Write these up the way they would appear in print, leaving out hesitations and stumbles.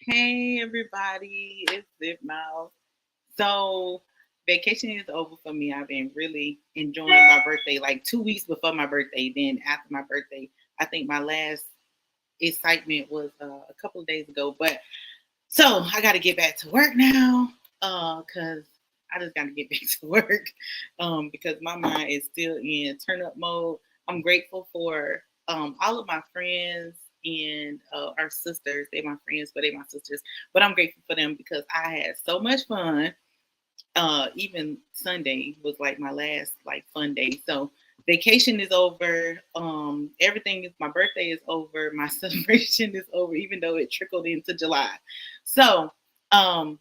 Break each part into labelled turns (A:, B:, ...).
A: Hey everybody, it's Zip Mouth. So vacation is over for me. I've been really enjoying my birthday, like 2 weeks before my birthday. Then after my birthday, I think my last excitement was a couple of days ago. But so I got to get back to work now, cause I just got to get back to work, because my mind is still in turn up mode. I'm grateful for all of my friends and our sisters. They my friends, but they my sisters. But I'm grateful for them because I had so much fun. Even Sunday was like my last like fun day. So vacation is over. Everything is my birthday is over. My celebration is over, even though it trickled into July. So um,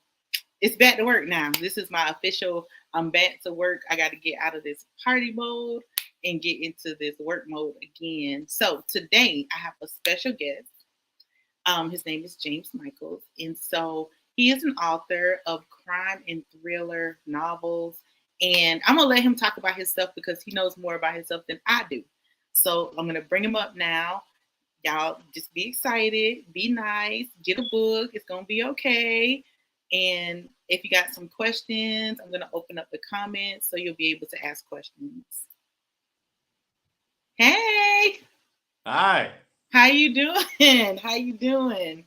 A: it's back to work now. This is my official. I'm back to work. I got to get out of this party mode and get into this work mode again. So today I have a special guest. His name is James Michels, and so he is an author of crime and thriller novels. And I'm gonna let him talk about himself because he knows more about himself than I do. So I'm gonna bring him up now. Y'all just be excited, be nice, get a book. It's gonna be okay. And if you got some questions, I'm gonna open up the comments so you'll be able to ask questions. Hey,
B: Hi,
A: how you doing? How you doing?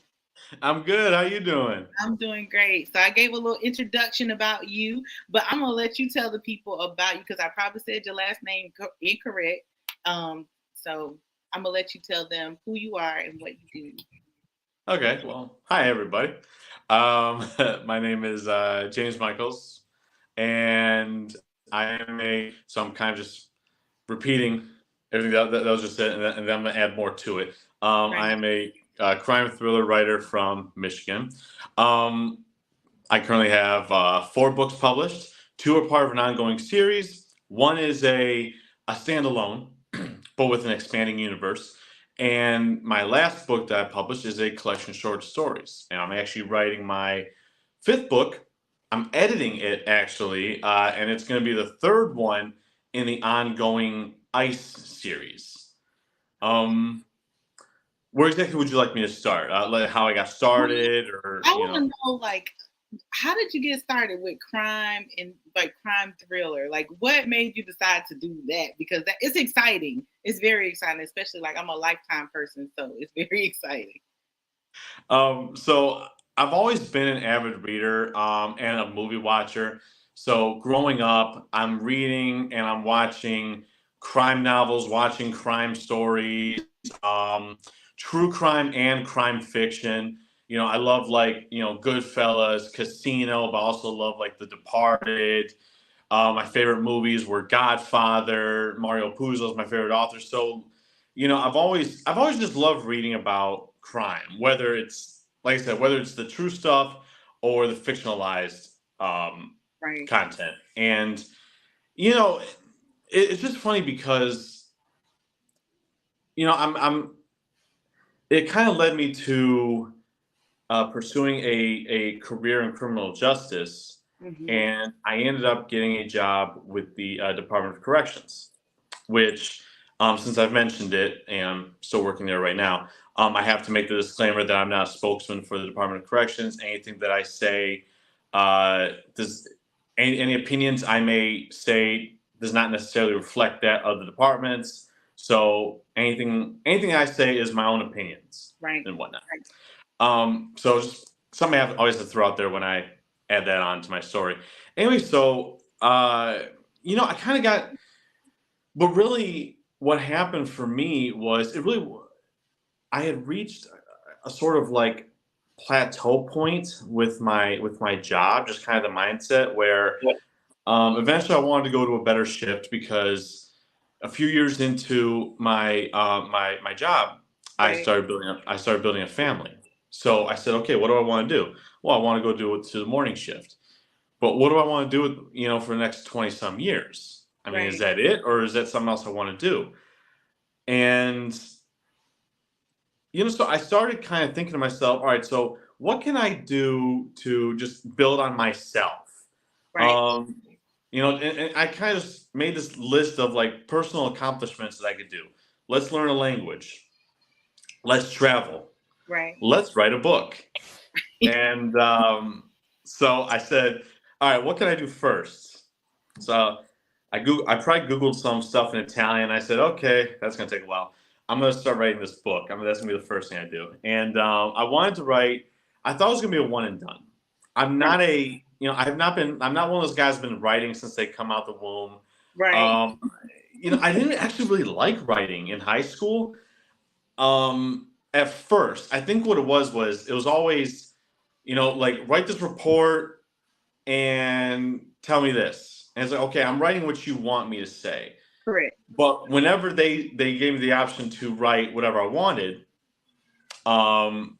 B: I'm good. How you doing?
A: I'm doing great. So I gave a little introduction about you, but I'm gonna let you tell the people about you because I probably said your last name incorrect. So I'm gonna let you tell them who you are and what you do.
B: Okay, well, hi everybody. My name is James Michaels, and I am so I'm kind of just repeating everything that was just said, and then I'm going to add more to it. I
A: Right.
B: am a crime thriller writer from Michigan. Um, I currently have four books published. Two are part of an ongoing series. One is a standalone, but with an expanding universe. And my last book that I published is a collection of short stories. And I'm actually writing my fifth book. I'm editing it actually, and it's going to be the third one in the ongoing Ice series. Um, where exactly would you like me to start? Like how I got
A: Well,
B: started, or
A: I want to know, like, how did you get started with crime and like crime thriller? Like, what made you decide to do that? Because that it's exciting. It's very exciting, especially like I'm a lifetime person, so it's very exciting.
B: So I've always been an avid reader and a movie watcher. So growing up, I'm reading and I'm watching crime novels, watching crime stories, true crime and crime fiction. I love like Goodfellas, Casino, but I also love like The Departed. My favorite movies were Godfather, Mario Puzo is my favorite author. So, I've always just loved reading about crime, whether it's like I said, whether it's the true stuff or the fictionalized
A: Right.
B: content. And you know, it's just funny because I'm. It kind of led me to pursuing a career in criminal justice,
A: Hmm.
B: and I ended up getting a job with the Department of Corrections, which, since I've mentioned it and I'm still working there right now, I have to make the disclaimer that I'm not a spokesman for the Department of Corrections. Anything that I say, does any opinions I may say does not necessarily reflect that of the departments. So anything I say is my own opinions
A: Right.
B: and whatnot. So just something I always have to throw out there when I add that on to my story. Anyway, so I kind of got, but really, what happened for me was I had reached a sort of like plateau point with my job, just kind of the mindset where eventually I wanted to go to a better shift because a few years into my job,
A: Right.
B: I started building a family. So I said, okay, what do I want to do? Well, I want to go do it to the morning shift. But what do I want to do with, for the next 20 some years? I mean, is
A: Right.
B: that it, or is that something else I want to do? And so I started kind of thinking to myself, all right, so what can I do to just build on myself?
A: Right.
B: Um, and I kind of made this list of like personal accomplishments that I could do. Let's learn a language. Let's travel.
A: Right.
B: Let's write a book. And so I said, all right, what can I do first? So I probably Googled some stuff in Italian. I said, okay, that's going to take a while. I'm going to start writing this book. That's going to be the first thing I do. And I wanted to write, I thought it was going to be a one and done. I'm
A: Right.
B: not I'm not one of those guys who've been writing since they come out the womb.
A: Right.
B: Um, I didn't actually really like writing in high school. At first, I think what it was always, like write this report and tell me this. And it's like, okay, I'm writing what you want me to say.
A: Correct.
B: But whenever they gave me the option to write whatever I wanted, um,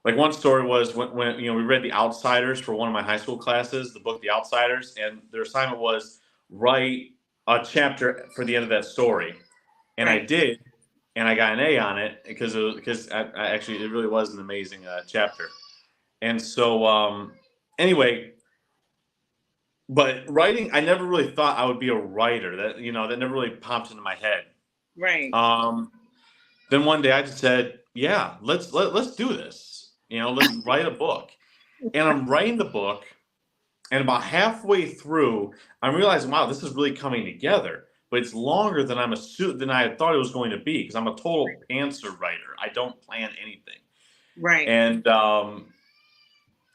B: like one story was when we read The Outsiders for one of my high school classes, the book The Outsiders, and their assignment was write a chapter for the end of that story, and I
A: Right.
B: did, and I got an A on it because I actually it really was an amazing chapter, and so anyway, but writing I never really thought I would be a writer. That never really popped into my head.
A: Right.
B: Um, then one day I just said, yeah, let's do this. Let's write a book. And I'm writing the book, and about halfway through, I'm realizing, wow, this is really coming together. But it's longer than than I had thought it was going to be because I'm a total pantser writer. I don't plan anything.
A: Right.
B: And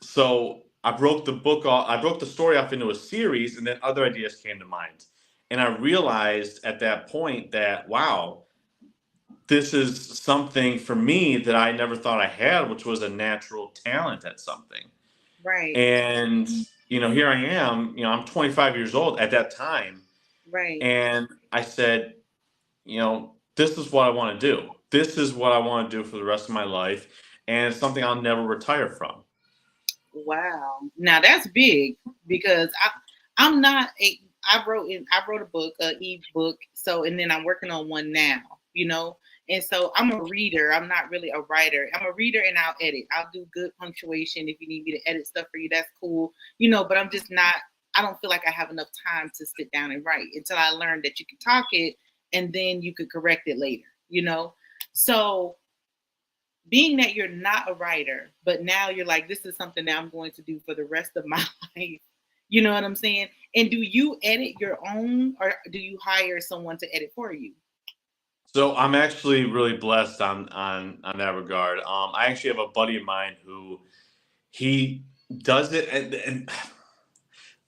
B: so I broke the book off. I broke the story off into a series, and then other ideas came to mind. And I realized at that point that, wow, this is something for me that I never thought I had, which was a natural talent at something.
A: Right.
B: And, here I am, I'm 25 years old at that time.
A: Right.
B: And I said, this is what I want to do. This is what I want to do for the rest of my life. And it's something I'll never retire from.
A: Wow. Now that's big because I'm not a I wrote a book, a ebook. So and then I'm working on one now, you know. And so I'm a reader. I'm not really a writer. I'm a reader and I'll edit. I'll do good punctuation if you need me to edit stuff for you. That's cool, you know. But I'm just not. I don't feel like I have enough time to sit down and write until I learned that you can talk it and then you could correct it later, you know. So being that you're not a writer, but now you're like, this is something that I'm going to do for the rest of my life. You know what I'm saying? And do you edit your own or do you hire someone to edit for you?
B: So I'm actually really blessed on that regard. I actually have a buddy of mine who he does it, and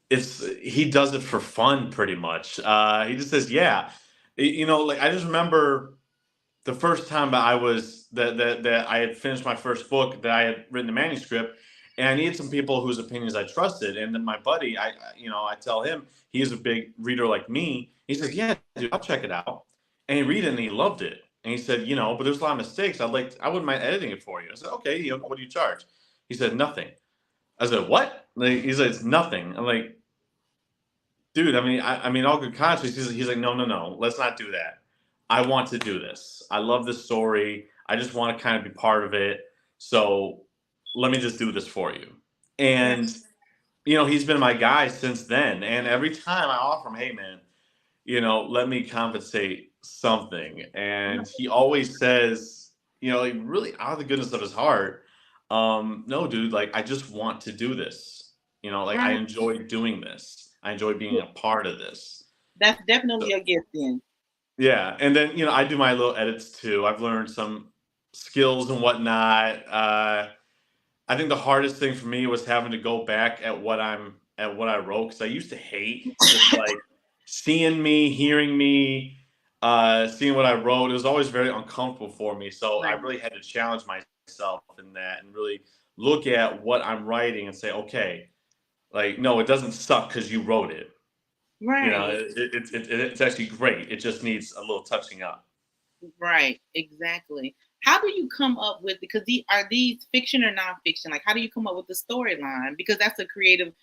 B: he does it for fun pretty much. He just says, yeah, like I just remember the first time that I had finished my first book, that I had written the manuscript, and I needed some people whose opinions I trusted. And then my buddy, I tell him, he's a big reader like me. He says, yeah, dude, I'll check it out. And he read it and he loved it. And he said, but there's a lot of mistakes. I wouldn't mind editing it for you. I said, okay, what do you charge? He said, nothing. I said, what? Like, he said, it's nothing. I'm like, dude, I mean, all good conscience. He's like, no, no, no, let's not do that. I want to do this. I love this story. I just want to kind of be part of it. So let me just do this for you.
A: Yeah.
B: And he's been my guy since then. And every time I offer him, hey man, let me compensate something. And he always says, like really out of the goodness of his heart, no, dude, like I just want to do this. Like I
A: Right.
B: enjoy doing this. I enjoy being a part of this.
A: That's definitely
B: So,
A: a gift then.
B: yeah. And then, I do my little edits too. I've learned some skills and whatnot. I think the hardest thing for me was having to go back at what I wrote because I used to hate just like seeing me, hearing me, seeing what I wrote. It was always very uncomfortable for me. So I
A: Right.
B: really had to challenge myself in that and really look at what I'm writing and say, okay, like no, it doesn't suck because you wrote it.
A: Right.
B: It's actually great. It just needs a little touching up.
A: Right. Exactly. How do you come up with because are these fiction or nonfiction? Like how do you come up with the storyline? Because that's a creative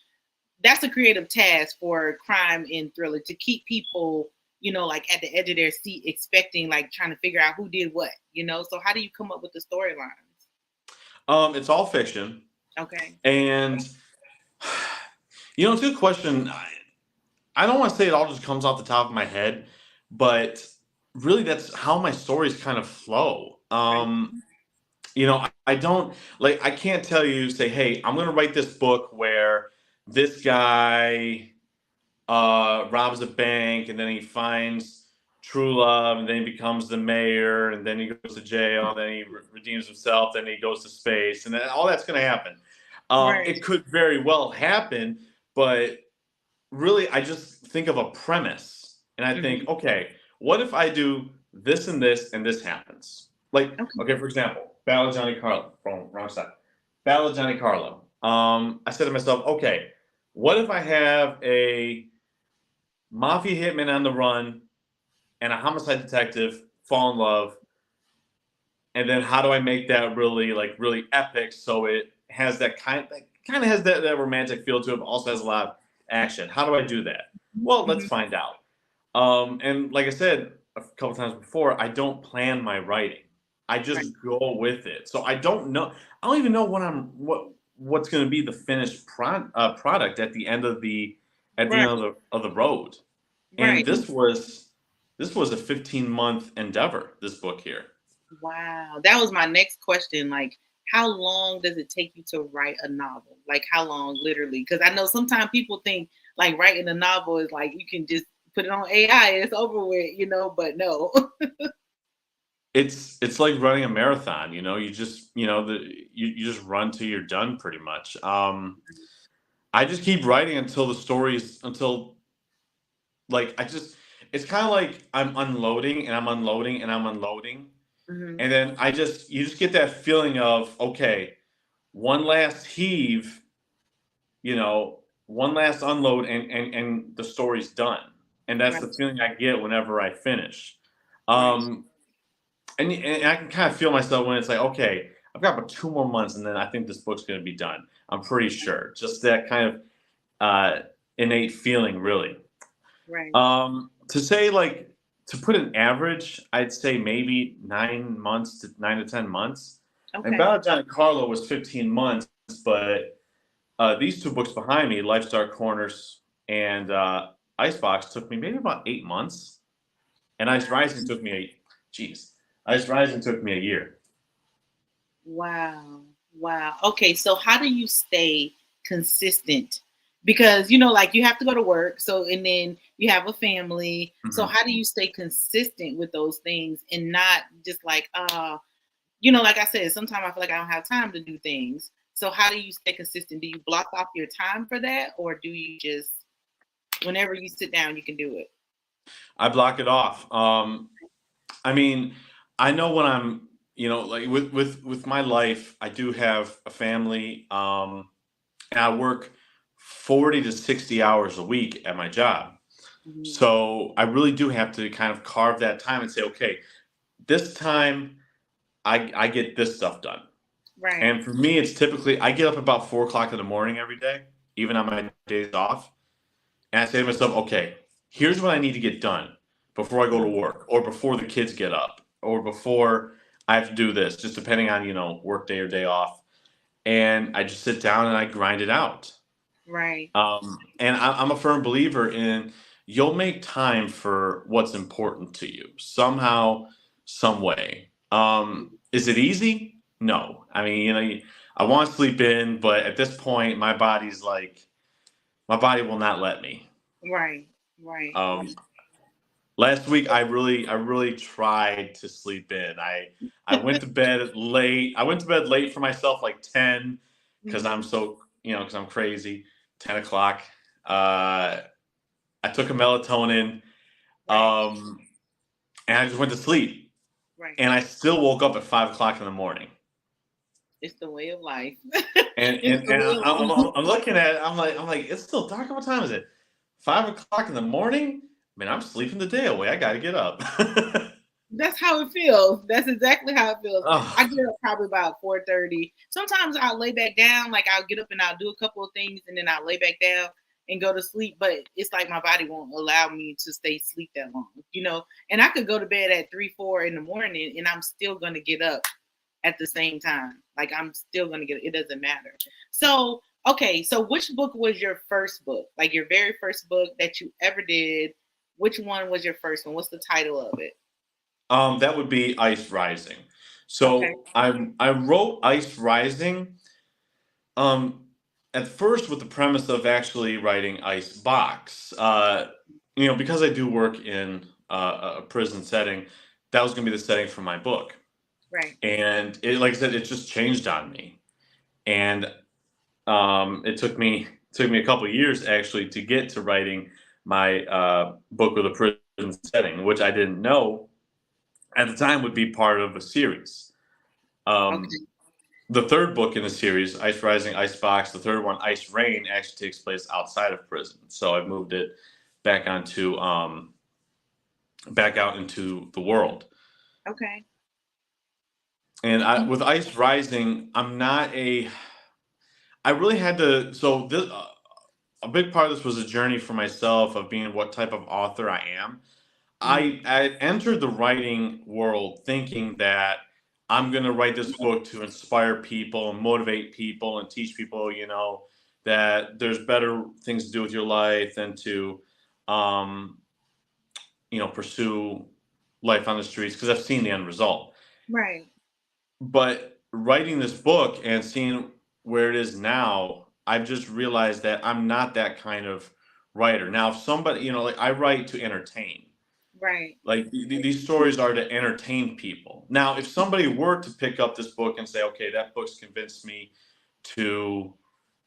A: task for crime and thriller to keep people, you know, like at the edge of their seat, expecting, like trying to figure out who did what, you know. So how do you come up with the storylines?
B: It's all fiction,
A: Okay.
B: and it's a good question. I don't want to say it all just comes off the top of my head, but really that's how my stories kind of flow.
A: Right.
B: I don't like. I can't tell you, say, hey, I'm going to write this book where this guy robs a bank and then he finds true love and then he becomes the mayor and then he goes to jail and then he redeems himself, then he goes to space, and then all that's going to happen.
A: Right.
B: It could very well happen, but really, I just think of a premise and I think,
A: Hmm.
B: okay, what if I do this and this happens? Like,
A: Okay.
B: okay, for example, Battle of Johnny Carlo. Wrong side. Battle of Johnny Carlo. I said to myself, okay, what if I have a mafia hitman on the run and a homicide detective fall in love, and then how do I make that really really epic so it has that kind of has that romantic feel to it, but also has a lot of action. How do I do that? Well, let's
A: Hmm.
B: find out. And like I said a couple times before, I don't plan my writing. I
A: Right.
B: just go with it. So I don't know. I don't even know what's going to be the finished product at the end of
A: Right.
B: the road. And
A: Right.
B: this was a 15-month endeavor. This book here.
A: Wow. That was my next question. Like, how long does it take you to write a novel? Like, how long, literally? Because I know sometimes people think like writing a novel is like you can just put it on AI and it's over with, but no.
B: It's like running a marathon. You just you just run till you're done pretty much. I just keep writing until the stories until like I just it's kind of like I'm unloading and I'm unloading and I'm unloading,
A: Hmm.
B: and then you just get that feeling of, okay, one last heave, one last unload, and the story's done. And that's the
A: Right.
B: feeling I get whenever I finish.
A: Right.
B: Um, and I can kind of feel myself when it's like, okay, I've got about 2 more months, and then I think this book's going to be done. I'm pretty sure. Just that kind of uh, innate feeling, really.
A: Right.
B: To say like to put an average, I'd say maybe 9 months to 9 to 10 months. And
A: Okay.
B: Battle of Johnny Carlo was 15 months, but these two books behind me, Life's Dark Corners and Icebox, took me maybe about 8 months, and Ice
A: Wow.
B: Rising took me geez, Ice Rising took me a year.
A: Wow. Wow. Okay, so how do you stay consistent? Because like you have to go to work, so and then you have a family. So
B: Mhm.
A: how do you stay consistent with those things and not just like like I said, sometimes I feel like I don't have time to do things. So how do you stay consistent? Do you block off your time for that, or do you just whenever you sit down you can do it?
B: I block it off. I mean, I know when I'm, like with my life, I do have a family, and I work 40 to 60 hours a week at my job.
A: Mhm.
B: So I really do have to kind of carve that time and say, okay, this time I get this stuff done.
A: Right.
B: And for me, it's typically I get up about 4 o'clock in the morning every day, even on my days off. And I say to myself, okay, here's what I need to get done before I go to
A: Mhm.
B: work or before the kids get up or before I have to do this, just depending on, work day or day off. And I just sit down and I grind it out.
A: Right.
B: And I'm a firm believer in you'll make time for what's important to you somehow, some way. Is it easy? No. I mean, I want to sleep in, but at this point, my body will not let me.
A: Right. Right.
B: Um, Last week, I really tried to sleep in. I went to bed late. I went to bed late for myself, like 10, because I'm
A: Mhm.
B: so because I'm crazy. 10 o'clock. Uh, I took a melatonin,
A: Right.
B: and I just went to sleep.
A: Right.
B: And I still woke up at 5 o'clock in the morning.
A: It's the way of life.
B: And
A: It's
B: and,
A: the
B: and
A: way
B: I-
A: of
B: I'm,
A: life.
B: I'm I'm looking at it. I'm like, it's still dark. What time is it? 5 o'clock in the morning. Man, I'm sleeping the day away. I got to get up.
A: That's how it feels. That's exactly how it feels.
B: Oh,
A: I get up probably about 4:30. Sometimes I'll lay back down, like I'll get up and I'll do a couple of things and then I'll lay back down and go to sleep. But it's like my body won't allow me to stay asleep that long. And I could go to bed at 3, 4 in the morning and I'm still gonna get up at the same time. Like I'm still gonna get it doesn't matter. So okay, so which book was your first book? Like your very first book that you ever did? Which one was your first one? What's the title of it?
B: that would be Ice Rising.
A: Okay.
B: So I wrote Ice Rising um, at first with the premise of actually writing Ice Box. Because I do work in a prison setting, that was going to be the setting for my book.
A: Right.
B: And like I said, it just changed on me. And it took me a couple of years actually to get to writing my book with a prison setting, which I didn't know at the time would be part of a series. Um,
A: Okay.
B: the third book in the series, Ice Rising, Icebox, the third one, Ice Rain, actually takes place outside of prison. So I've moved it back onto back out into the world.
A: Okay.
B: And with Ice Rising, I really had to. So this, a big part of this was a journey for myself of being what type of author I am.
A: Mm-hmm.
B: I entered the writing world thinking that I'm going to write this book to inspire people and motivate people and teach people, that there's better things to do with your life than to, um, pursue life on the streets because I've seen the end result.
A: Right.
B: But writing this book and seeing where it is now, I've just realized that I'm not that kind of writer. Now, if somebody, like I write to entertain.
A: Right.
B: Like these stories are to entertain people. Now, if somebody were to pick up this book and say, okay, that book's convinced me to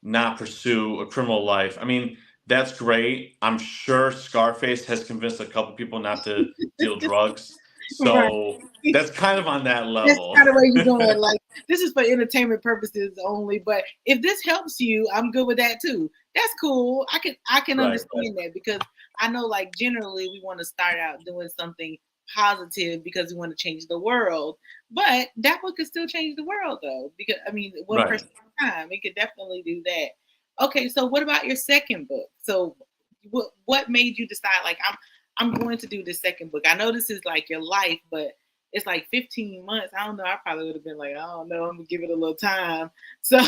B: not pursue a criminal life, I mean, that's great. I'm sure Scarface has convinced a couple people not to deal drugs.
A: Right.
B: So that's kind of on that
A: That's
B: level.
A: kind of where you're going. Like, this is for entertainment purposes only. But if this helps you, I'm good with that too. That's cool. I can
B: Right.
A: understand that because I know, like, generally we want to start out doing something positive because we want to change the world. But that book could still change the world, though. Because I mean, one
B: Right.
A: person at a time, it could definitely do that. Okay, so what about your second book? So, what made you decide, like, I'm going to do this second book? I know this is like your life, but it's like 15 months. I don't know. I probably would have been like, I don't know. I'm gonna give it a little time. So,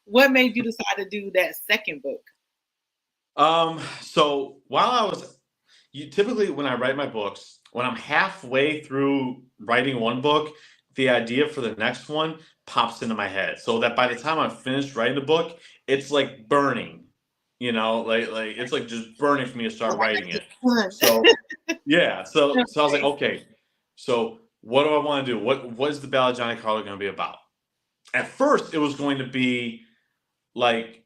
A: what made you decide to do that second book?
B: So while typically when I write my books, when I'm halfway through writing one book, the idea for the next one pops into my head. So that by the time I'm finished writing the book, it's like burning, like it's like just burning for me to
A: Oh,
B: start
A: I gotta
B: writing
A: get
B: it.
A: it
B: So yeah, so I was like,
A: done.
B: okay, so what do I want to do? What is the Ballad of Johnny Carlo going to be about? At first, it was going to be like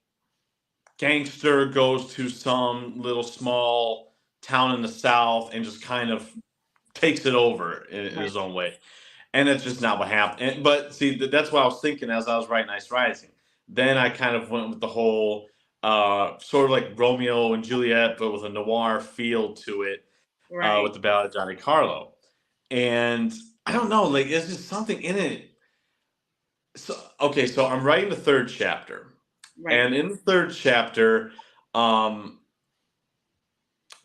B: gangster goes to some little small town in the South and just kind of takes it over in
A: Right,
B: his own way. And that's just not what happened. But see, that's what I was thinking as I was writing Ice Rising. Then I kind of went with the whole sort of like Romeo and Juliet, but with a noir feel to it, with
A: right,
B: the Ballad of Johnny Carlo. And I don't know, like, there's just something in it. So, okay, so I'm writing the third chapter.
A: right.
B: And in the third chapter, um,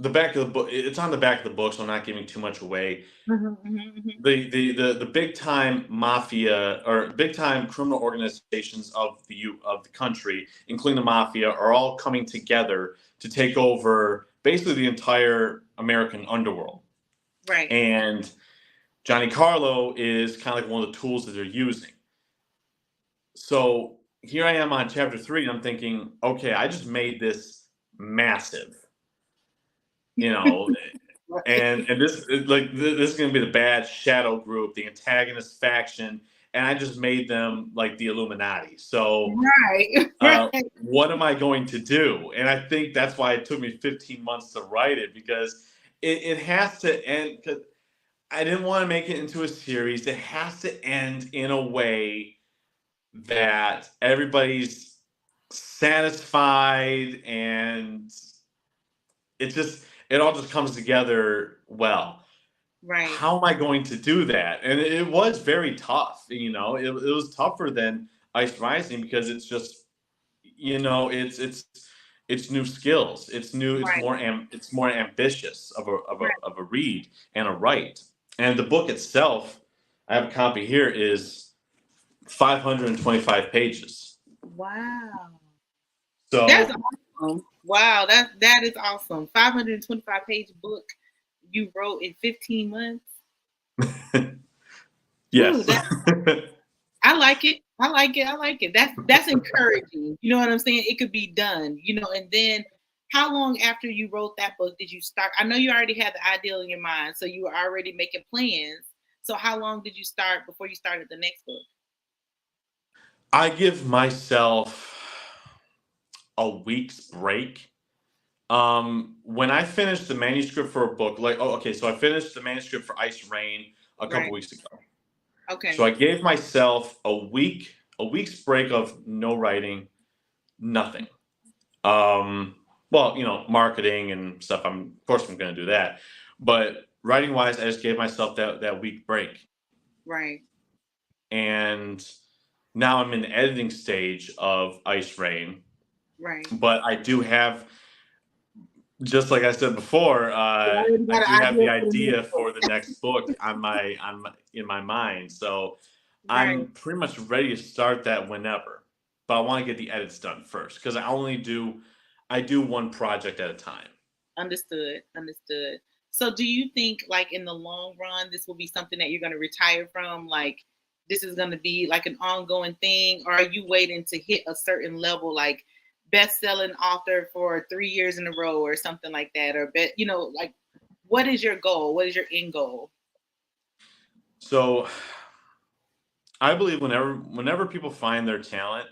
B: the back of the book, it's on the back of the book, so I'm not giving too much away.
A: Hmm.
B: The big time mafia or big time criminal organizations of the country, including the mafia, are all coming together to take over basically the entire American underworld.
A: Right,
B: And Johnny Carlo is kind of like one of the tools that they're using. So here I am on chapter 3, and I'm thinking, okay, I just made this massive, you know,
A: right,
B: and this is going to be the bad shadow group, the antagonist faction, and I just made them like the Illuminati. So
A: right, right,
B: what am I going to do? And I think that's why it took me 15 months to write it, because it has to end. Because I didn't want to make it into a series. It has to end in a way that everybody's satisfied, and it all just comes together well.
A: right,
B: How am I going to do that? And it was very tough. It was tougher than Ice Rising, because it's just, it's new skills. It's new. It's
A: right,
B: more ambitious
A: right.
B: of a read and a write. And the book itself, I have a copy here, is 525 pages.
A: Wow, that's
B: So
A: awesome. Wow, that is awesome. 525-page book you wrote in 15 months. Ooh,
B: Yes.
A: that I like it. I like it. I like it. That's encouraging. You know what I'm saying? It could be done. And then how long after you wrote that book did you start? I know you already had the ideal in your mind, so you were already making plans. So how long did you start before you started the next book?
B: I give myself a week's break. When I finished the manuscript for a book, like, oh, okay, so I finished the manuscript for Ice Rain a couple
A: Right.
B: weeks ago. So
A: Okay.
B: I gave myself a week's break of no writing, nothing. Um, well, marketing and stuff. Of course, I'm going to do that. But writing wise, I just gave myself that week break,
A: Right.
B: and now I'm in the editing stage of Ice Rain.
A: Right.
B: But I do have, just like I said before,
A: You already
B: I
A: got
B: do
A: an
B: have the
A: idea for the
B: idea
A: next
B: for
A: book.
B: the next book in my mind. So
A: Right.
B: I'm pretty much ready to start that whenever. But I want to get the edits done first because I do one project at a time.
A: Understood. Understood. So do you think like in the long run this will be something that you're going to retire from? Like this is going to be like an ongoing thing, or are you waiting to hit a certain level like best-selling author for 3 years in a row or something like that, or like what is your goal? What is your end goal?
B: So I believe whenever people find their talent,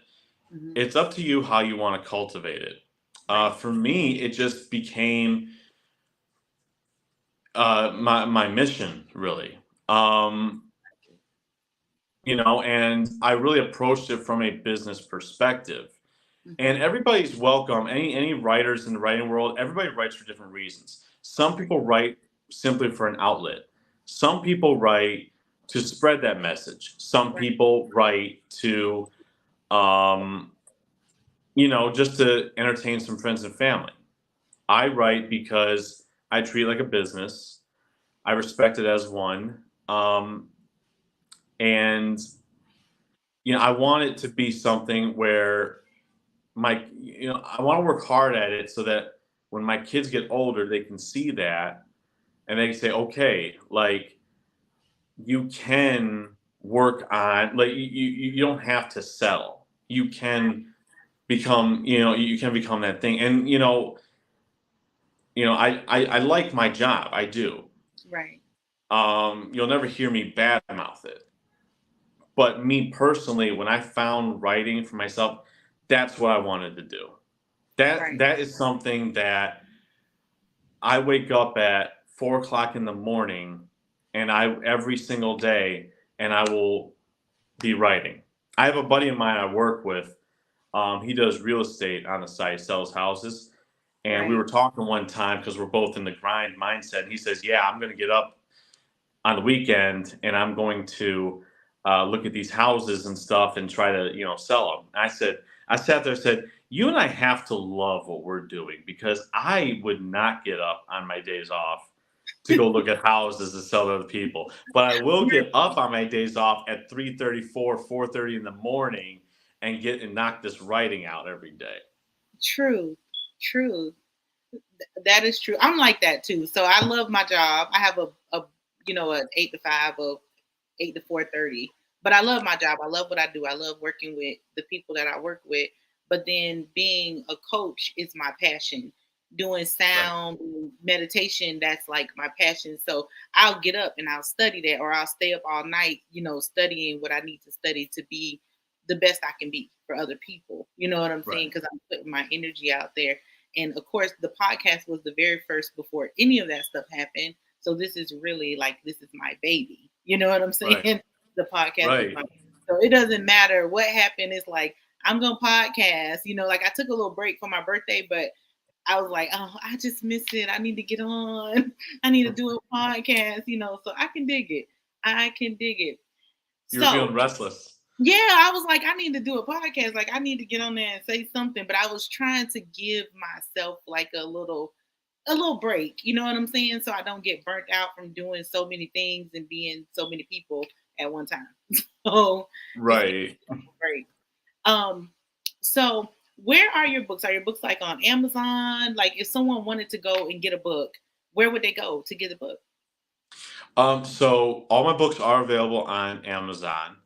A: Hmm.
B: it's up to you how you want to cultivate it.
A: Right.
B: For me, it just became my mission, really. Um, and I really approached it from a business perspective. And
A: Hmm.
B: everybody's welcome. Any writers in the writing world, everybody writes for different reasons. Some
A: Right.
B: people write simply for an outlet. Some people write to spread that message. Some
A: Right.
B: people write to, um, just to entertain some friends and family. I write because I treat it like a business. I respect it as one. And I want it to be something where I want to work hard at it so that when my kids get older, they can see that and they can say, okay, like you can work on, like you don't have to settle. You can become, you can become that thing. And I like my job. I do.
A: Right.
B: You'll never hear me badmouth it. But me personally, when I found writing for myself, that's what I wanted to do. That
A: Right.
B: that is something that I wake up at 4 o'clock in the morning, and I every single day, and I will be writing. I have a buddy of mine I work with. He does real estate on the side, sells houses, and we
A: Right.
B: were talking one time because we're both in the grind mindset. And he says, "Yeah, I'm going to get up on the weekend and I'm going to look at these houses and stuff and try to sell them." I sat there and said, you and I have to love what we're doing because I would not get up on my days off to go look at houses and sell to other people, but I will get up on my days off at 3:34, 4:30 in the morning and knock this writing out every day.
A: True. True. That is true. I'm like that too. So I love my job. I have an 8 to 5 or 8 to 4:30. But I love my job. I love what I do. I love working with the people that I work with. But then being a coach is my passion. Doing
B: Right.
A: sound meditation, that's like my passion. So I'll get up and I'll study that, or I'll stay up all night, studying what I need to study to be the best I can be for other people. You know what I'm saying?
B: Right.
A: Because I'm putting my energy out there. And of course, the podcast was the very first before any of that stuff happened. So this is really like this is my baby. You know what I'm
B: Right.
A: saying? The podcast is
B: Right.
A: my so it doesn't matter what happened. It's like I'm gonna podcast. Like I took a little break for my birthday, but I was like, oh, I just miss it. I need to get on. I need to do a podcast. So I can dig it. I can dig it.
B: You were
A: So
B: feeling restless.
A: yeah, I was like, I need to do a podcast. Like I need to get on there and say something. But I was trying to give myself like a little break. You know what I'm saying? So I don't get burnt out from doing so many things and being so many people at one time. So just give
B: Right.
A: myself a break. Um, so where are your books? Are your books like on Amazon? Like if someone wanted to go and get a book, where would they go to get a book?
B: So all my books are available on Amazon.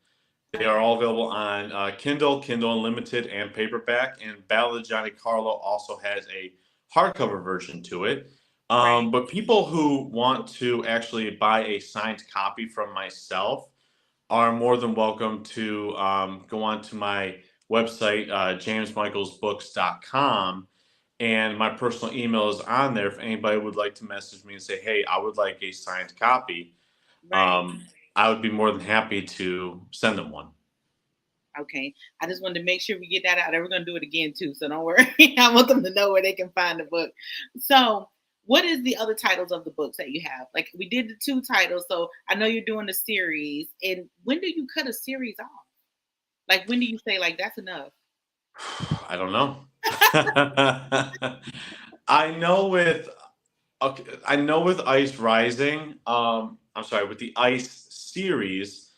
B: They are
A: Okay.
B: all available on Kindle, Kindle Unlimited, and paperback. And Ballad of Johnny Carlo also has a hardcover version to it.
A: Right.
B: But people who want to actually buy a signed copy from myself are more than welcome to go on to my website, jamesmichaelsbooks.com. And my personal email is on there if anybody would like to message me and say, hey, I would like a signed copy.
A: Right.
B: I would be more than happy to send them one.
A: Okay. I just wanted to make sure we get that out there. We're gonna do it again too, so don't worry. I want them to know where they can find the book. So, what is the other titles of the books that you have? Like we did the two titles, so I know you're doing the series. And when do you cut a series off? Like when do you say like that's enough?
B: I don't know. I know with okay, I know with Ice Rising, I'm sorry, with the Ice series,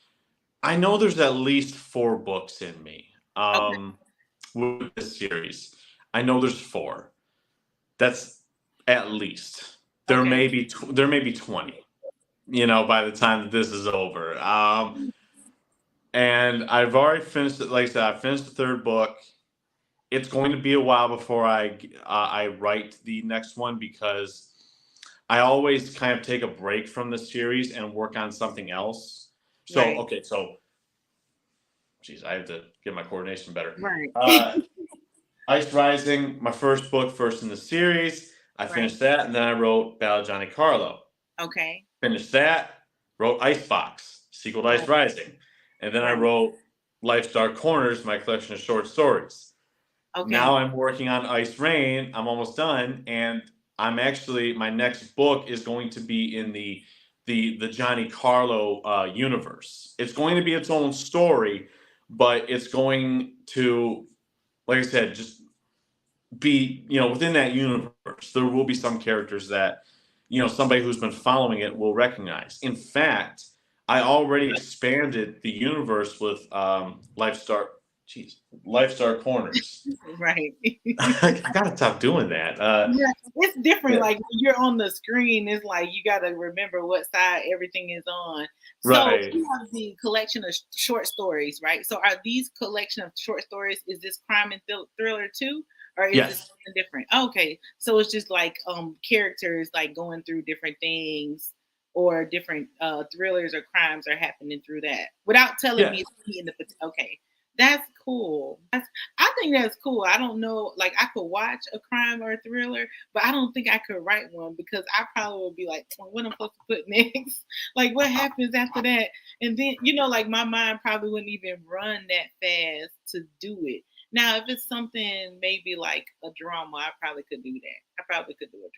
B: I know there's at least 4 books in me.
A: Okay.
B: With this series, I know there's 4. That's at least.
A: Okay.
B: There may be 20. You know, by the time that this is over. And I've already finished it. Like I said, I finished the 3rd book. It's going to be a while before I write the next one because I always kind of take a break from the series and work on something else. So
A: Right.
B: okay, so geez, I have to get my coordination better.
A: Right.
B: Ice Rising, my first book, first in the series. I
A: Right.
B: finished that, and then I wrote Ballad of Johnny Carlo.
A: Okay.
B: Finished that, wrote Icebox, sequel to
A: Right.
B: Ice Rising, and then I
A: Right.
B: wrote Life's Dark Corners, my collection of short stories.
A: Okay.
B: Now I'm working on Ice Rain. I'm almost done, and I'm actually my next book is going to be in the Johnny Carlo universe. It's going to be its own story, but it's going to, like I said, just be within that universe. There will be some characters that somebody who's been following it will recognize. In fact, I already expanded the universe with Lifestar Corners.
A: Right.
B: I gotta stop doing that.
A: Yeah, it's different.
B: Yeah,
A: Like when you're on the screen, it's like you got to remember what side everything is on. So
B: right.
A: you have the collection of short stories, right? So are these collection of short stories? Is this crime and thriller too, or is this
B: Yes.
A: something different? Okay, so it's just like characters like going through different things, or different thrillers or crimes are happening through that without telling me
B: Yeah.
A: it's in the. Okay, that's cool. I think that's cool. I don't know, like I could watch a crime or a thriller, but I don't think I could write one because I probably would be like, well, what am I supposed to put next? Like, what happens after that? And then, like my mind probably wouldn't even run that fast to do it. Now, if it's something maybe like a drama, I probably could do that. I probably could do a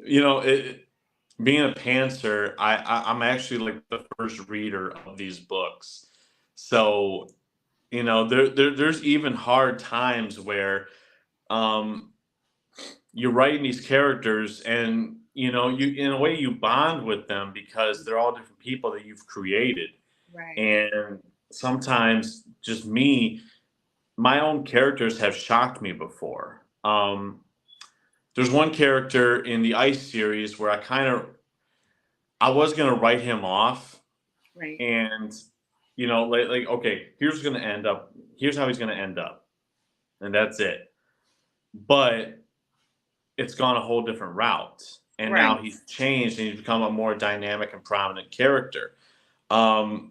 A: drama.
B: Being a pantser, I'm actually like the first reader of these books. So, there's even hard times where um you're writing these characters and you in a way you bond with them because they're all different people that you've created.
A: Right,
B: And sometimes just my own characters have shocked me before. There's one character in the Ice series where I was gonna write him off,
A: right,
B: and like okay, here's how he's gonna end up, and that's it. But it's gone a whole different route, and now
A: right,
B: he's changed and he's become a more dynamic and prominent character. Um,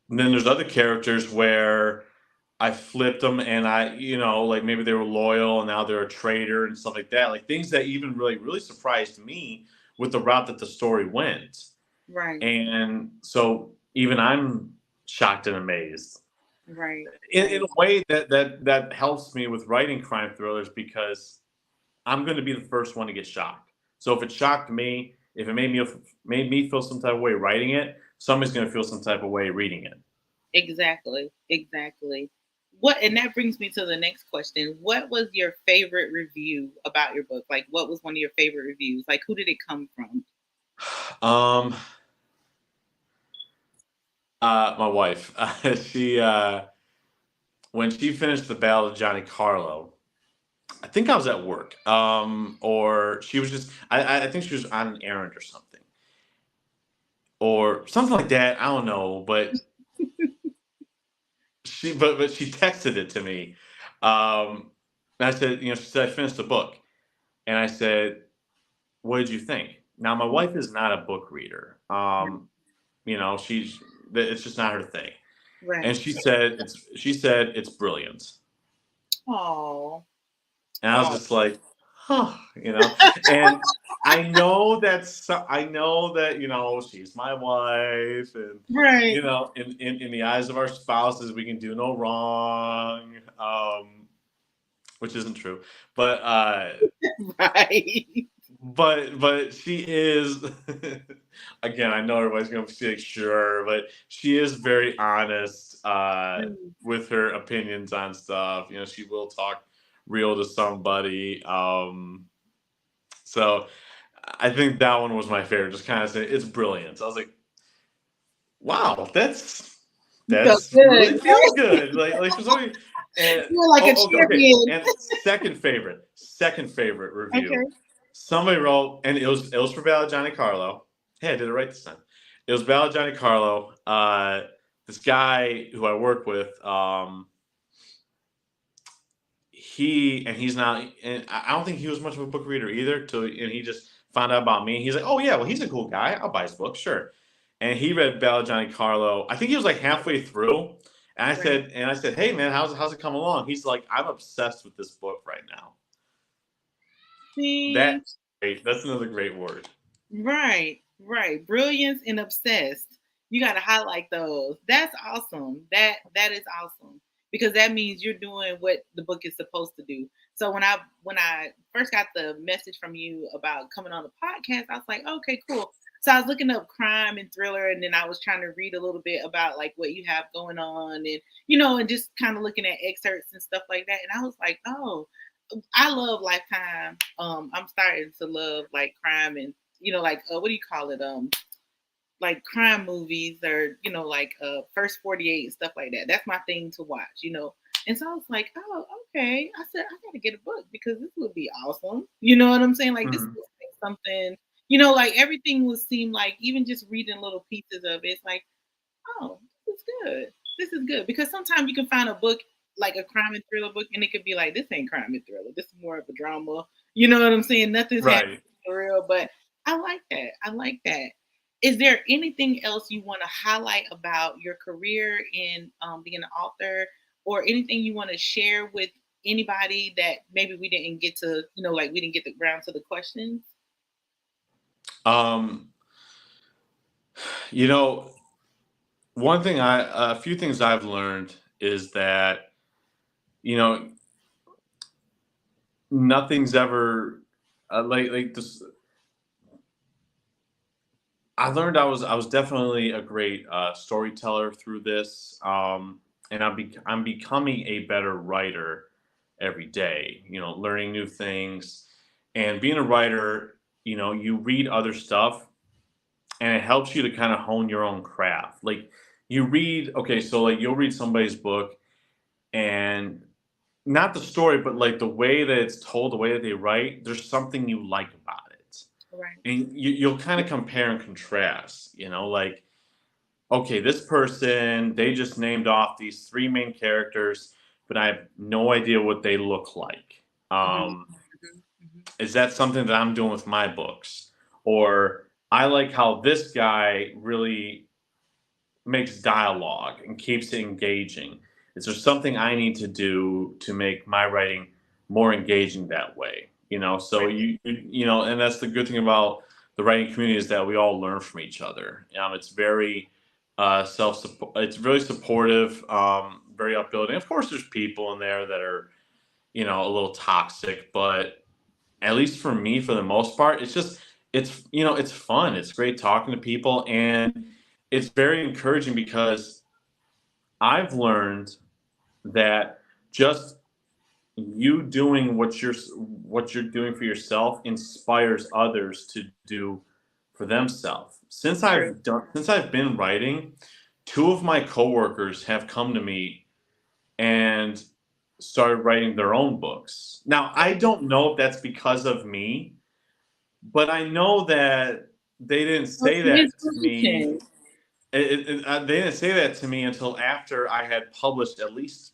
B: and then there's other characters where I flipped them, and like maybe they were loyal and now they're a traitor and stuff like that. Like things that even really surprised me with the route that the story went.
A: right,
B: And so even I'm shocked and amazed
A: right,
B: in
A: right.
B: a way that helps me with writing crime thrillers because I'm going to be the first one to get shocked. So if it shocked me, if it made me feel some type of way writing it, somebody's going to feel some type of way reading it.
A: Exactly. Exactly. What and that brings me to the next question. What was your favorite review about your book? Like what was one of your favorite reviews? Like who did it come from?
B: Um, my wife, she when she finished the Ballad of Johnny Carlo, I think I was at work, or she was just I think she was on an errand or something, or something like that. I don't know, but she texted it to me. And I said, she said I finished the book, and I said, "What did you think?" Now, my wife is not a book reader. She's it's just not her thing. And
A: Right.
B: she said it's brilliant.
A: Oh.
B: And I was
A: Oh.
B: just like, huh, And I know that she's my wife, and
A: Right.
B: in the eyes of our spouses, we can do no wrong, which isn't true. But
A: Right.
B: but she is again. I know everybody's gonna be like, sure, but she is very honest
A: Mm.
B: with her opinions on stuff. She will talk real to somebody. So I think that one was my favorite. Just kind of say it's brilliant. I was like, wow, that's
A: You felt
B: that's
A: good.
B: really feels good. Like for somebody. And
A: You were like a
B: okay.
A: champion.
B: And second favorite review.
A: Okay.
B: Somebody wrote, and it was for Ballad Johnny Carlo. Hey, I did it right this time. It was Ballad Johnny Carlo. This guy who I work with, he's not, and I don't think he was much of a book reader either. And he just found out about me. He's like, oh yeah, well he's a cool guy. I'll buy his book, sure. And he read Ballad Johnny Carlo. I think he was like halfway through.
A: Right.
B: And I said, hey man, how's it coming along? He's like, I'm obsessed with this book right now.
A: See.
B: That's great. That's another great word.
A: Right, right. Brilliance and obsessed. You got to highlight those. That's awesome. That is awesome because that means you're doing what the book is supposed to do. So when I first got the message from you about coming on the podcast, I was like, okay, cool. So I was looking up crime and thriller, and then I was trying to read a little bit about like what you have going on, and and just kind of looking at excerpts and stuff like that. And I was like, oh, I love Lifetime. I'm starting to love like crime and like what do you call it? Like crime movies or like First 48 and stuff like that. That's my thing to watch. And so I was like, oh, okay. I said I gotta get a book because this would be awesome. You know what I'm saying? Like this
B: Mhm.
A: looks like something. Like everything would seem like even just reading little pieces of it, it's like, oh, this is good. This is good because sometimes you can find a book like a crime and thriller book, and it could be like, this ain't crime and thriller. This is more of a drama. You know what I'm saying? Nothing's happening
B: Right.
A: for real, but I like that. I like that. Is there anything else you want to highlight about your career in being an author, or anything you want to share with anybody that maybe we didn't get to, like we didn't get the ground to the questions?
B: Um, you know, a few things I've learned is that, you know, nothing's ever like this. I learned I was definitely a great storyteller through this, and I'm becoming a better writer every day. Learning new things, and being a writer. You read other stuff, and it helps you to kind of hone your own craft. Like you read, okay, so like you'll read somebody's book, and not the story, but like the way that it's told, the way that they write. There's something you like about it,
A: Right.
B: and you'll kind of compare and contrast. Like, okay, this person, they just named off these three main characters, but I have no idea what they look like.
A: Mhm,
B: um
A: mhm, mhm.
B: is that something that I'm doing with my books? Or I like how this guy really makes dialogue and keeps it engaging. Is there something I need to do to make my writing more engaging that way? So
A: Right.
B: and that's the good thing about the writing community is that we all learn from each other. It's very self it's really supportive, very upbuilding. Of course, there's people in there that are a little toxic, but at least for me, for the most part, it's fun. It's great talking to people, and it's very encouraging because I've learned that just you doing what you're doing for yourself inspires others to do for themselves.
A: True.
B: Since I've been writing, two of my coworkers have come to me and started writing their own books. Now, I don't know if that's because of me, but I know that they didn't
A: What's
B: say
A: the
B: that to me.
A: inspiration?
B: They didn't say that to me until after I had published at least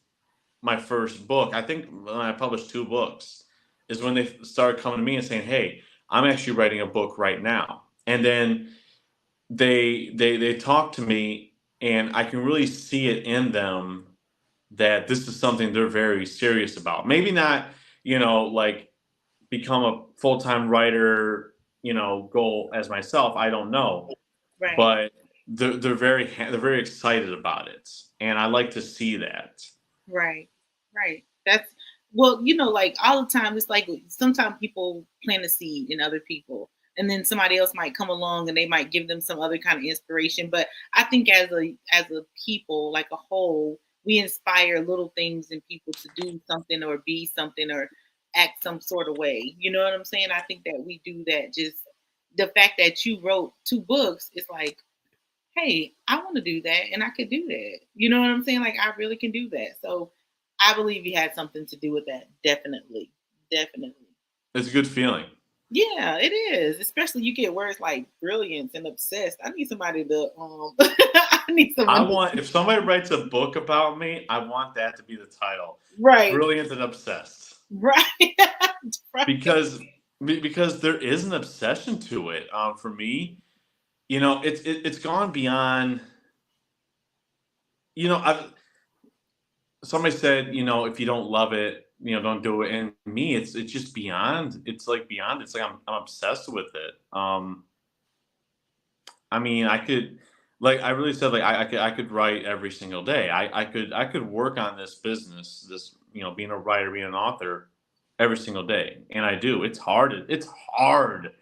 B: my first book. I think when I published two books is when they started coming to me and saying, "Hey, I'm actually writing a book right now." And then they talk to me, and I can really see it in them that this is something they're very serious about. Maybe not, like become a full time writer, goal as myself. I don't know,
A: Right.
B: but they're very excited about it, and I like to see that.
A: Right. Right. That's well, like all the time, it's like sometimes people plant a seed in other people, and then somebody else might come along and they might give them some other kind of inspiration. But I think as a people, like a whole, we inspire little things in people to do something or be something or act some sort of way. You know what I'm saying? I think that we do that. Just the fact that you wrote two books is like, hey, I want to do that and I could do that. You know what I'm saying? Like I really can do that. So I believe you had something to do with that. Definitely. Definitely.
B: It's a good feeling.
A: Yeah, it is. Especially you get words like brilliance and obsessed. I need somebody to I need
B: I
A: someone to
B: want if somebody writes a book about me, I want that to be the title.
A: right.
B: Brilliant and obsessed.
A: Right. right.
B: Because because there is an obsession to it. For me, it's gone beyond. I've somebody said, if you don't love it, don't do it. And me, it's just beyond. It's like beyond. It's like I'm obsessed with it. I mean, I could, like, I really said, like, I could write every single day. I could work on this business, this, being a writer, being an author, every single day, and I do. It's hard. It's hard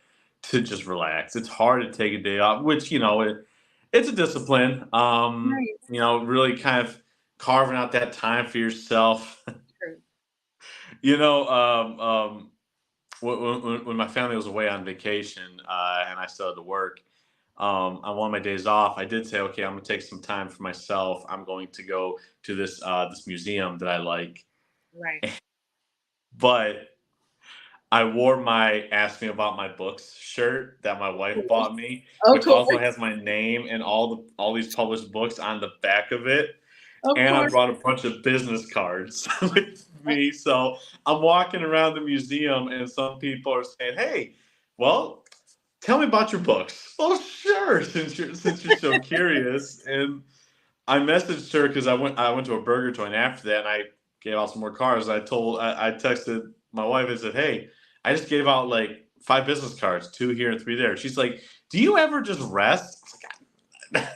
B: to just relax. It's hard to take a day off, which it's a discipline.
A: Right.
B: Really kind of carving out that time for yourself.
A: True.
B: you know, um, um, when my family was away on vacation and I still had to work on one of my days off, I did say, okay, I'm gonna take some time for myself. I'm going to go to this museum that I like,
A: Right.
B: but I wore my "Ask Me About My Books" shirt that my wife bought me,
A: Of
B: which also
A: course.
B: has my name and all these published books on the back of it.
A: Of
B: And I
A: course.
B: brought a bunch of business cards with me. So I'm walking around the museum, and some people are saying, "Hey, well, tell me about your books." Well, sure, since you're so curious. And I messaged her because I went to a burger joint after that, and I gave out some more cards. I texted my wife and said, "Hey, I just gave out like 5 business cards, 2 here and 3 there." She's like, "Do you ever just rest?" I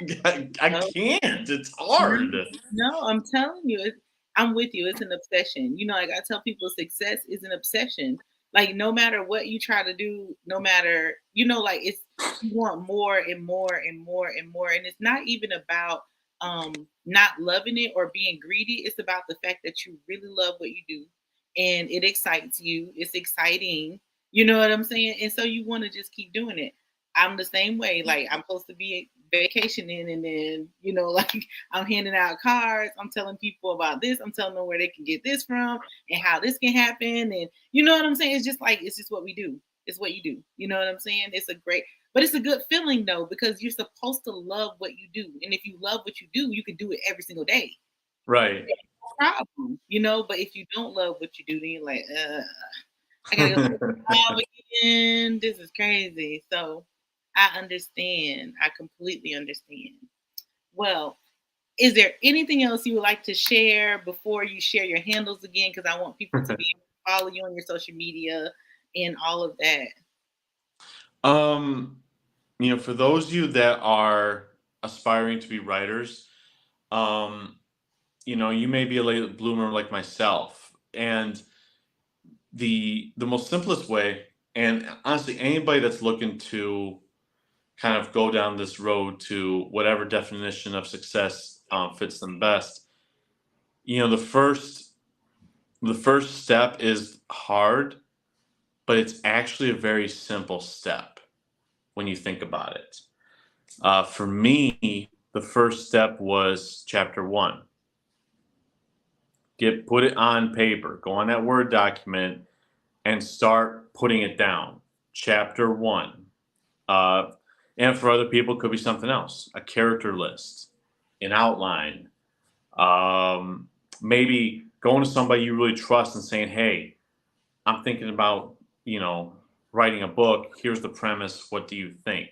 B: was like, I can't. It's
A: No,
B: hard.
A: no, I'm telling you, I'm with you. It's an obsession. Like I tell people, success is an obsession. Like no matter what you try to do, no matter like it's you want more and more and more and more, and it's not even about not loving it or being greedy. It's about the fact that you really love what you do, and it excites you. It's exciting. You know what I'm saying? And so you want to just keep doing it. I'm the same way. Like I'm supposed to be vacationing, and then like I'm handing out cards. I'm telling people about this. I'm telling them where they can get this from and how this can happen. And you know what I'm saying? It's just what we do. It's what you do. You know what I'm saying? But it's a good feeling though, because you're supposed to love what you do. And if you love what you do, you can do it every single day.
B: Right.
A: No problem. But if you don't love what you do, then you're like, I gotta go to the job again. This is crazy. So I understand. I completely understand. Well, is there anything else you would like to share before you share your handles again? Because I want people to be able to follow you on your social media and all of that.
B: um, for those of you that are aspiring to be writers, um, you may be a late bloomer like myself, and the most simplest way, and honestly, anybody that's looking to kind of go down this road to whatever definition of success fits them best, the first step is hard, but it's actually a very simple step when you think about it. For me, the first step was chapter one. Put it on paper. Go on that Word document and start putting it down. Chapter one. Uh, and for other people, it could be something else, a character list, an outline, um, maybe going to somebody you really trust and saying, hey, I'm thinking about, you know, writing a book. Here's the premise. What do you think?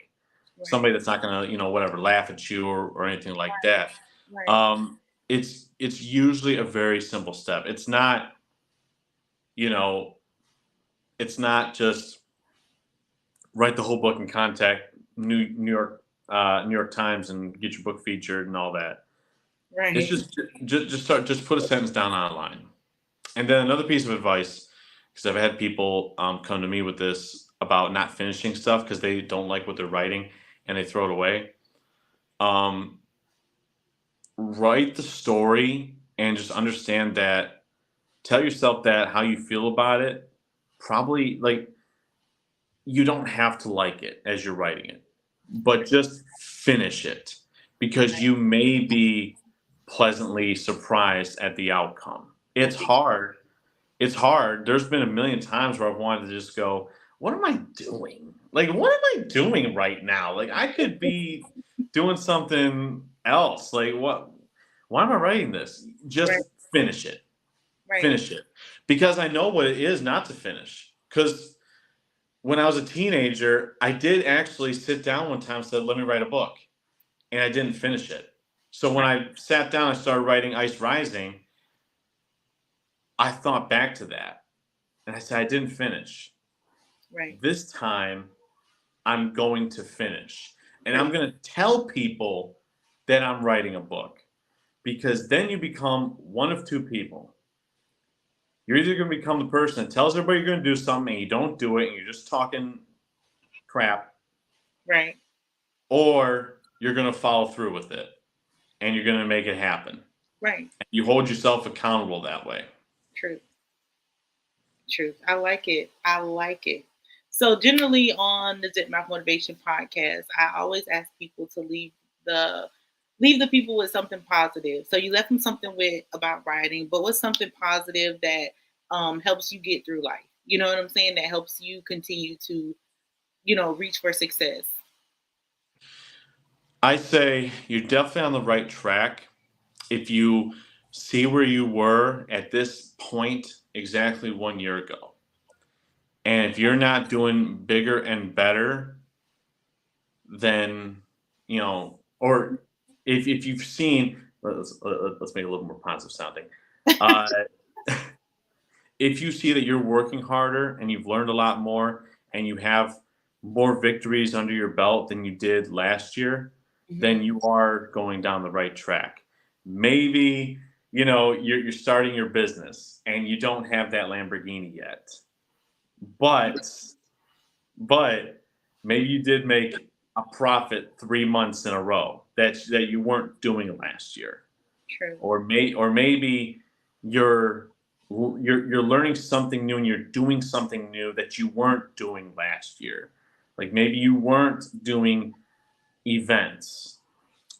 A: Right.
B: Somebody that's not going to, whatever, laugh at you or anything like that.
A: Right.
B: Um, it's usually a very simple step. It's not, you know, it's not just write the whole book and contact New York Times and get your book featured and all that. It's
A: Right.
B: just put a sentence down online. And then another piece of advice, because I've had people come to me with this about not finishing stuff because they don't like what they're writing and they throw it away. Um, Write the story and just understand that. Tell yourself that how you feel about it. Probably like you don't have to like it as you're writing it, but just finish it because you may be pleasantly surprised at the outcome.
A: I
B: It's
A: think
B: hard. It's hard. There's been a million times where I've wanted to just go, what am I doing? Like, what am I doing right now? Like, I could be doing something else. Like, what? Why am I writing this?
A: right.
B: Just finish it.
A: Right.
B: Finish it. Because I know what it is not to finish. Because when I was a teenager, I did actually sit down one time and said, let me write a book. And I didn't finish it. So when
A: Right.
B: I sat down and started writing Ice Rising, I thought back to that. And I said, I didn't finish.
A: Right.
B: This time, I'm going to finish. And I'm
A: Right.
B: going to tell people that I'm writing a book. Because then you become one of two people. You're either going to become the person that tells everybody you're going to do something and you don't do it and you're just talking crap,
A: Right.
B: or you're going to follow through with it and you're going to make it happen.
A: Right.
B: You hold yourself accountable that way.
A: True. Truth. I like it. I like it. So generally on the Zip Mouth Motivation podcast, I always ask people to the leave the people with something positive. So you left them something with about writing, but what's something positive that helps you get through life? You know what I'm saying? That helps you continue to, reach for success.
B: I say you're definitely on the right track if you see where you were at this point exactly 1 year ago. And if you're not doing bigger and better, then, or if you've seen, let's make it a little more positive sounding. Uh, if you see that you're working harder and you've learned a lot more and you have more victories under your belt than you did last year,
A: Mm-hmm.
B: then you are going down the right track. Maybe, you're starting your business and you don't have that Lamborghini yet, but but maybe you did make a profit 3 months in a row that you weren't doing last year,
A: True.
B: or maybe you're you're learning something new and you're doing something new that you weren't doing last year. Like maybe you weren't doing events,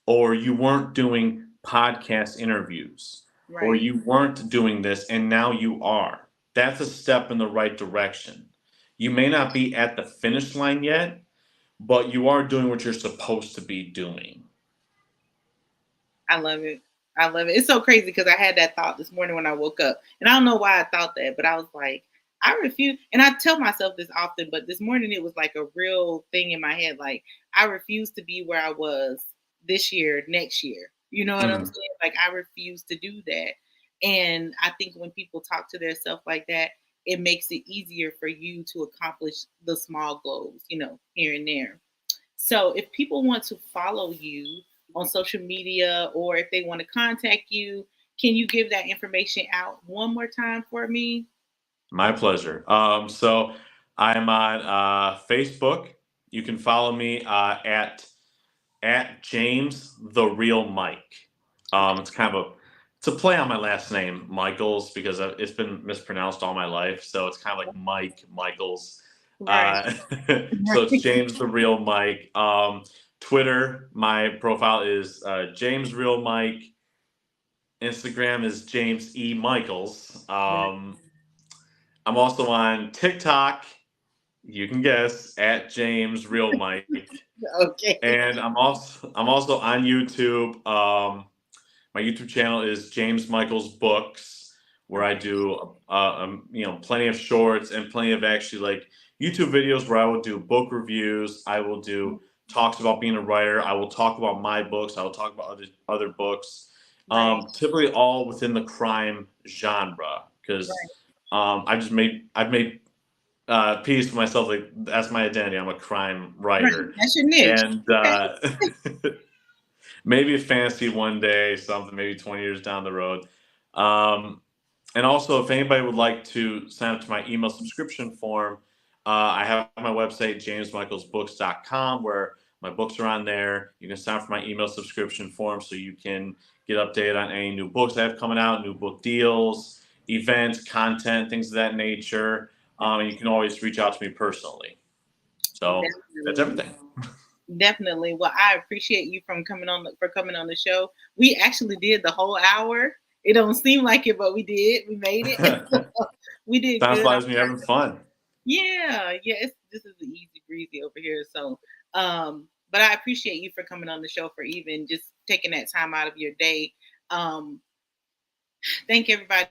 B: or you weren't doing podcast interviews, or
A: Right.
B: you weren't doing this and now you are. That's a step in the right direction. You may not be at the finish line yet, but you are doing what you're supposed to be doing.
A: I love it. I love it. It's so crazy because I had that thought this morning when I woke up. And I don't know why I thought that, but I was like, I refuse. And I tell myself this often, but this morning it was like a real thing in my head. Like, I refuse to be where I was this year, next year. You know what I'm
B: Mhm.
A: saying? Like, I refuse to do that. And I think when people talk to themselves like that, it makes it easier for you to accomplish the small goals, here and there. So if people want to follow you on social media or if they want to contact you, can you give that information out one more time for me?
B: My pleasure. So I'm on Facebook. You can follow me at James the Real Mike. It's kind of it's a play on my last name, Michels, because it's been mispronounced all my life. So it's kind of like Mike Michaels.
A: Right.
B: Uh, so it's James the Real Mike. Twitter, my profile is James Real Mike. Instagram is James E Michaels. I'm also on TikTok You can guess at James Real Mike.
A: Okay.
B: And I'm also on YouTube. My YouTube channel is James Michaels Books, where I
A: Okay.
B: do plenty of shorts and plenty of actually like YouTube videos where I will do book reviews. I will do talks about being a writer. I will talk about my books. I will talk about other books.
A: Right.
B: Typically all within the crime genre because
A: Right.
B: I've made peace for myself. Like that's my identity. I'm a crime
A: Right.
B: writer,
A: That's your niche.
B: and
A: Okay.
B: maybe a fantasy one day, something maybe 20 years down the road. Um, and also, if anybody would like to sign up to my email subscription form, I have my website, jamesmichaelsbooks.com, where my books are on there. You can sign up for my email subscription form so you can get updated on any new books I have coming out, new book deals, events, content, things of that nature. And you can always reach out to me personally. So that's
A: Definitely.
B: everything.
A: Definitely. Well, I appreciate you for coming on the show. We actually did the whole hour. It don't seem like it, but we did. We made it. We did
B: Time
A: good.
B: flies when you're having fun.
A: Yeah, yeah. This is easy breezy over here. So, but I appreciate you for coming on the show for even just taking that time out of your day. Um, thank everybody.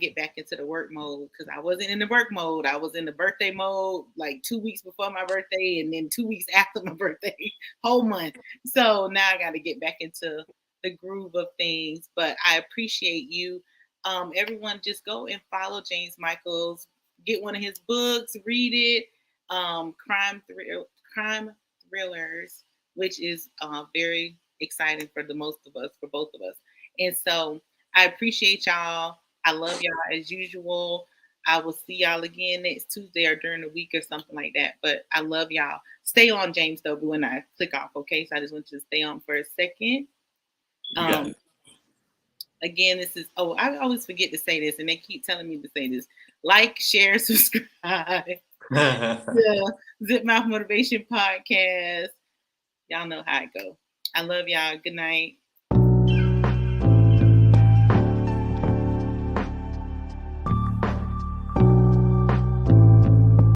A: Get back into the work mode because I wasn't in the work mode. I was in the birthday mode like 2 weeks before my birthday and then 2 weeks after my birthday, whole month. So now I got to get back into the groove of things. But I appreciate you. Everyone, just go and follow James Michaels. Get one of his books, read it. Crime thrillers, which is very exciting for the most of us, for both of us. And so I appreciate y'all. I love y'all as usual. I will see y'all again next Tuesday or during the week or something like that. But I love y'all. Stay on, James, though, when I click off, okay? So I just want you to stay on for a second.
B: You got
A: Um, Again, this is, I always forget to say this, and they keep telling me to say this. Like, share, subscribe.
B: it.
A: Yeah, Zip Mouth Motivation Podcast. Y'all know how it go. I love y'all. Good night.